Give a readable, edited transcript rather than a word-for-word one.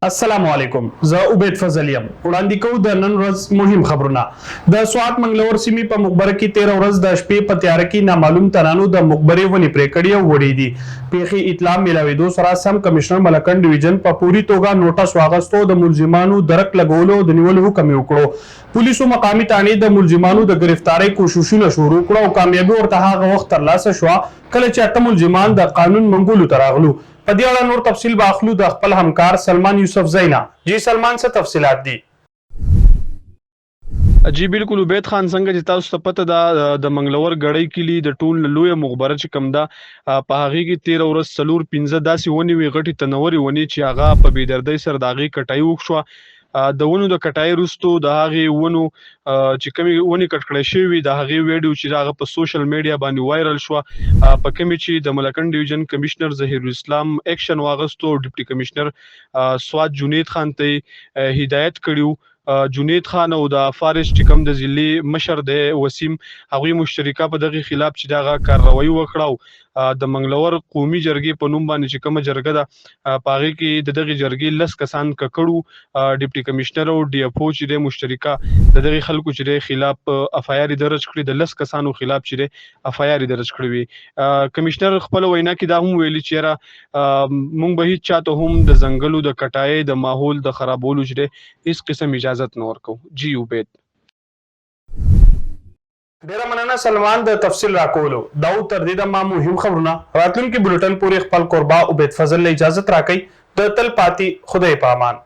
السلام علیکم زه عبید فضل یم وړاندې کوو د نن ورځ مهم خبرونه د سوات منګلور سیمې په مقبره کې 13 ورځ د شپې په تیاره کې نامعلوم تنانو د مقبرې ونې پرې کړې او وړې دي پیښې اطلاع میلاوېدو سره سم کمشنر ملکن ډیویژن په پوری توګه نوټس واغستو د ملزمانو درک لګولو د نیولو حکم یې وکړو پولیسو مقامي تانې د ملزمانو د گرفتارۍ کوششونه شروع کړو او کامیابي ورته هغه وخت ترلاسه شوه کله چې اته ملزمان د قانون منګولو ته راغلو په دې اړه نور تفصیل به اخلو د خپل همکار سلمان یوسف زینا جی سلمان څه تفصیلات دي جی بالکل عبید خان څنګه چې تاسو ته پته ده د منګلور غړی کلی د ټول لوی مخبره چې کم ده په هغه کې 13 ورځ سلور 15 داسې ونی وی غټي تنوري ونی چې هغه په بيدردۍ سره داغي کټای وښو د ونو د کټای رستو د هغه ونو چې کمی ونی کټ کړی شوی د هغه ویډیو چې هغه په سوشل میډیا باندې وایرل شو په کمی چې د ملکن ډیویژن کمشنر ظهیر الاسلام اکشن واغستو ډیپټي کمشنر سواد جنید خان ته هدایت کړیو جنید خان او د فارست کم د ضلع مشر د وسیم هغوی مشترکه په دغه خلاف چې دغه کاروایی وکړو د منګلور قومي جرګې په نوم باندې چې کومه جرګه ده پاغي کې د دغه جرګې لس کسان ککړو ډیپټي کمشنر او ډي اف او چې د مشترکه د دغه خلکو چې د خلاف اف آی آر درج کړی د لس کسانو خلاف چې د اف آی آر درج کړی وي کمشنر خپل وینا کې دا هم ویلي چې را مونږ به هیڅ چاته هم د ځنګلو د کټای د ماحول د خرابولو چې هیڅ قسم اجازه نه ورکو جی عبید ډیره مننه سلمان د تفصیل راکولو دا تر دې د ما مهم خبرونه راتلونکي بولټن پورې خپل قربا عبید فضل له اجازه راکړي د تل پاتې خدای په امان